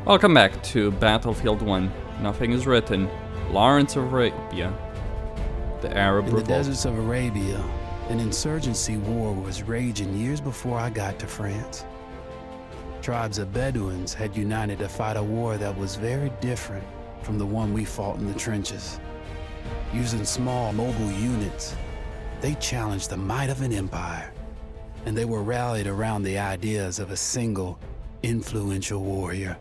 Welcome back to Battlefield 1. Nothing is written. Lawrence of Arabia. The Arab In the Revolt. deserts of Arabia, an insurgency war was raging years before I got to France. Tribes of Bedouins had united to fight a war that was very different from the one we fought in the trenches. Using small mobile units, they challenged the might of an empire, and they were rallied around the ideas of a single, influential warrior.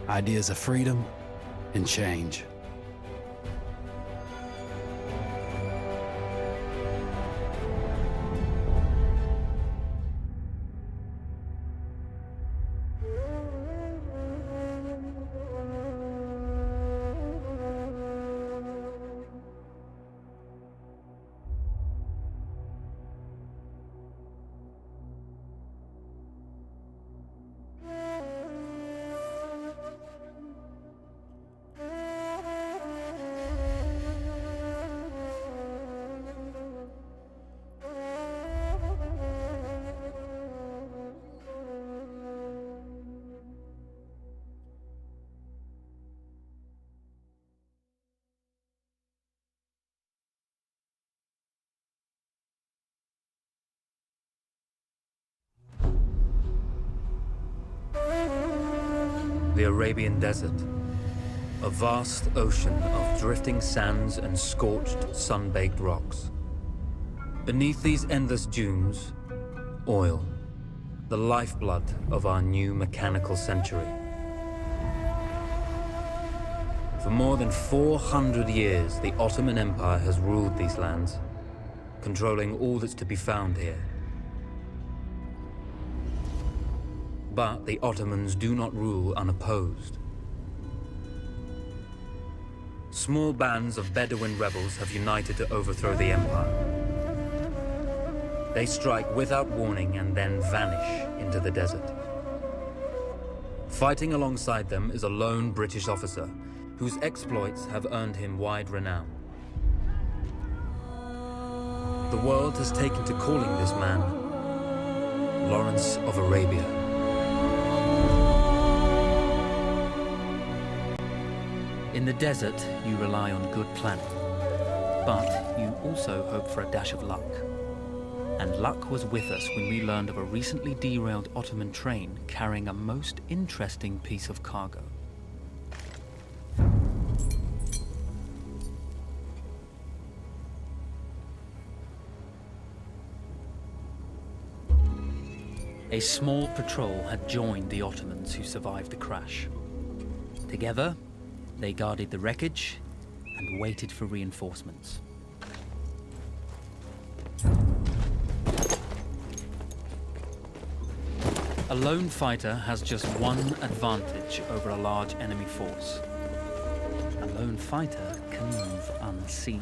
Ideas of freedom and change. The Arabian Desert, a vast ocean of drifting sands and scorched, sun-baked rocks. Beneath these endless dunes, oil, the lifeblood of our new mechanical century. For more than 400 years, the Ottoman Empire has ruled these lands, controlling all that's to be found here. But the Ottomans do not rule unopposed. Small bands of Bedouin rebels have united to overthrow the empire. They strike without warning and then vanish into the desert. Fighting alongside them is a lone British officer whose exploits have earned him wide renown. The world has taken to calling this man Lawrence of Arabia. In the desert, you rely on good planning, but you also hope for a dash of luck. And luck was with us when we learned of a recently derailed Ottoman train carrying a most interesting piece of cargo. A small patrol had joined the Ottomans who survived the crash. Together, they guarded the wreckage and waited for reinforcements. A lone fighter has just one advantage over a large enemy force. A lone fighter can move unseen.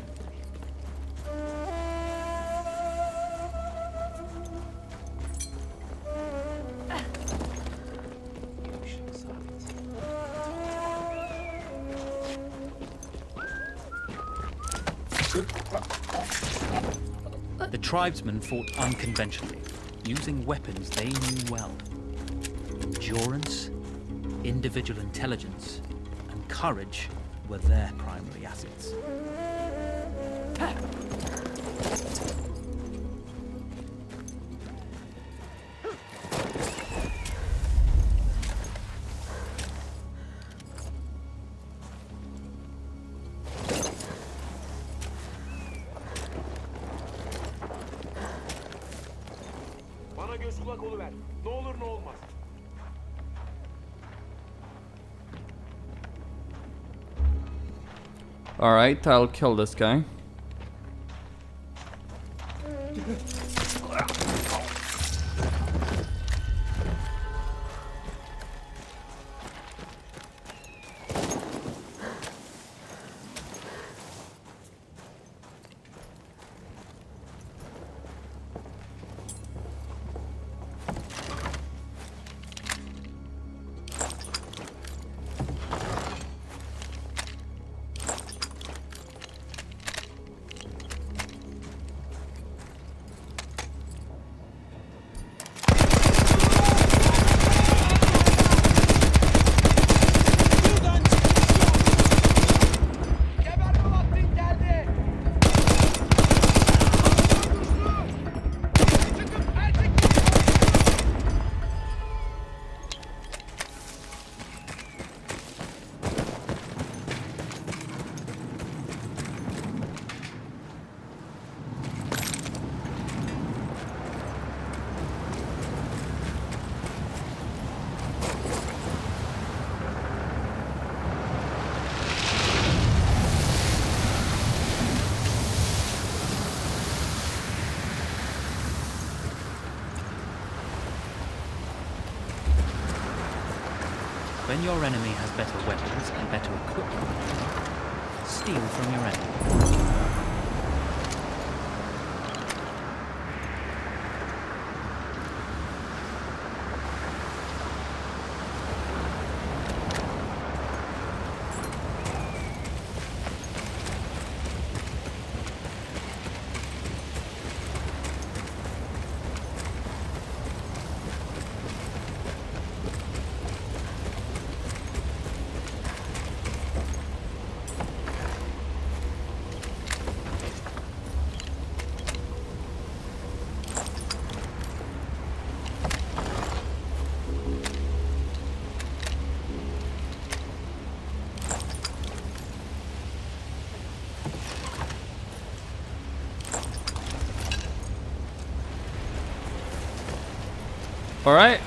The tribesmen fought unconventionally, using weapons they knew well. Endurance, individual intelligence, and courage were their primary assets. Bana göz kulak oluver. Ne olur ne olmaz. Alright, I'll kill this guy. When your enemy has better weapons and better equipment, steal from your enemy. Alright,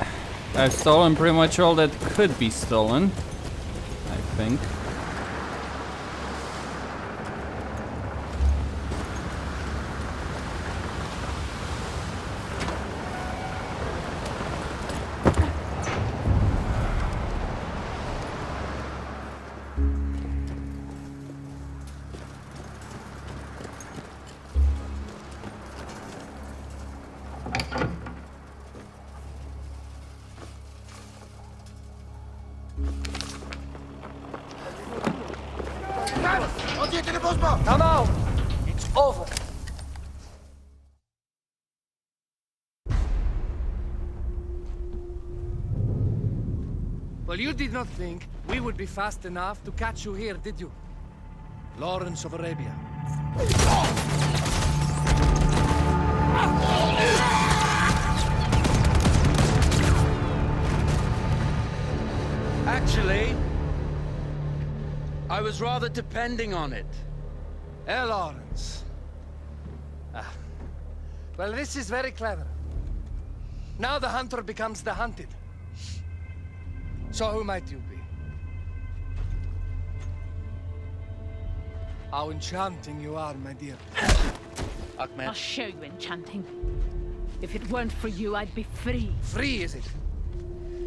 I've stolen pretty much all that could be stolen, I think. Come out! It's over. Well, you did not think we would be fast enough to catch you here, did you? Lawrence of Arabia. Actually, I was rather depending on it. Lawrence. Well, this is very clever. Now the hunter becomes the hunted. So who might you be? How enchanting you are, my dear. Ahmed. I'll show you enchanting. If it weren't for you, I'd be free. Free, is it?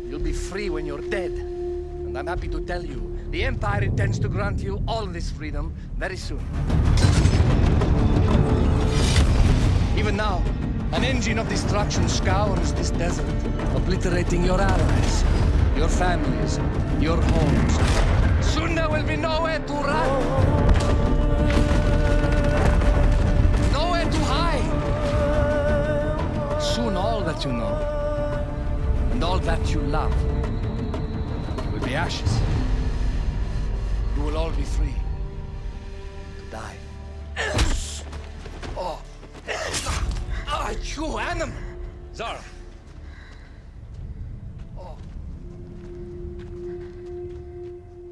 You'll be free when you're dead. And I'm happy to tell you, the Empire intends to grant you all this freedom very soon. Even now, an engine of destruction scours this desert, obliterating your allies, your families, your homes. Soon there will be nowhere to run. Nowhere to hide. Soon all that you know, and all that you love, will be ashes. You will all be free to die. Oh. Ah, you animal! Zara. Oh.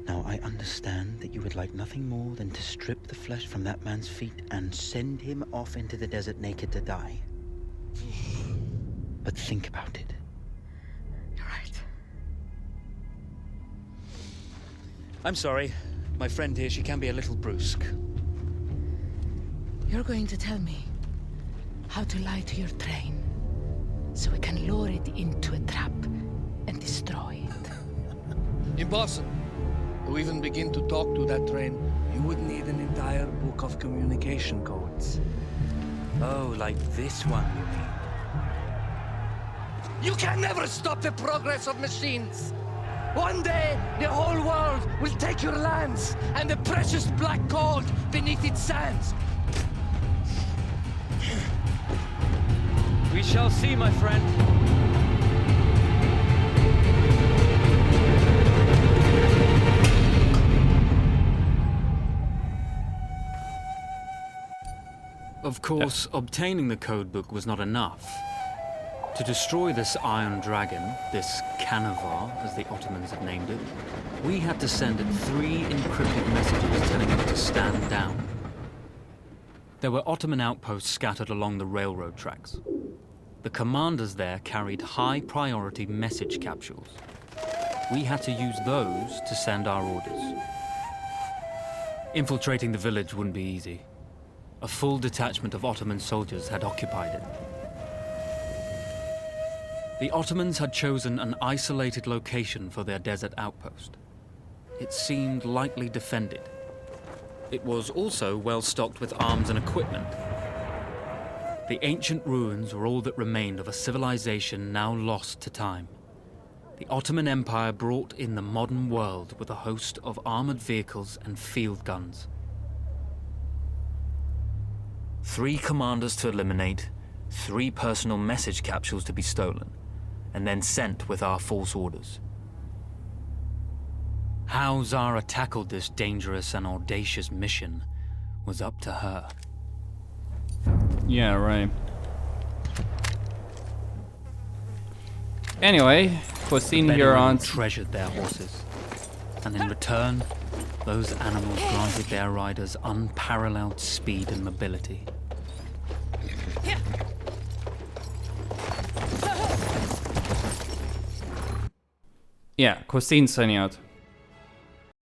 Now I understand that you would like nothing more than to strip the flesh from that man's feet and send him off into the desert naked to die. But think about it. You're right. I'm sorry. My friend here, she can be a little brusque. You're going to tell me how to lie to your train, so we can lure it into a trap and destroy it. Impossible. To even begin to talk to that train, you would need an entire book of communication codes. Oh, like this one, you mean? You can never stop the progress of machines. One day, the whole world will take your lands and the precious black gold beneath its sands. We shall see, my friend. Of course, obtaining the codebook was not enough. To destroy this Iron Dragon, this Canavar, as the Ottomans had named it, we had to send it 3 encrypted messages telling it to stand down. There were Ottoman outposts scattered along the railroad tracks. The commanders there carried high-priority message capsules. We had to use those to send our orders. Infiltrating the village wouldn't be easy. A full detachment of Ottoman soldiers had occupied it. The Ottomans had chosen an isolated location for their desert outpost. It seemed lightly defended. It was also well stocked with arms and equipment. The ancient ruins were all that remained of a civilization now lost to time. The Ottoman Empire brought in the modern world with a host of armored vehicles and field guns. 3 commanders to eliminate, 3 personal message capsules to be stolen, and then sent with our false orders. How Zara tackled this dangerous and audacious mission was up to her. Yeah, right. Anyway, Costin here Bedouin on. treasured their horses, and in return, those animals granted their riders unparalleled speed and mobility. Yeah, Costin's signing out.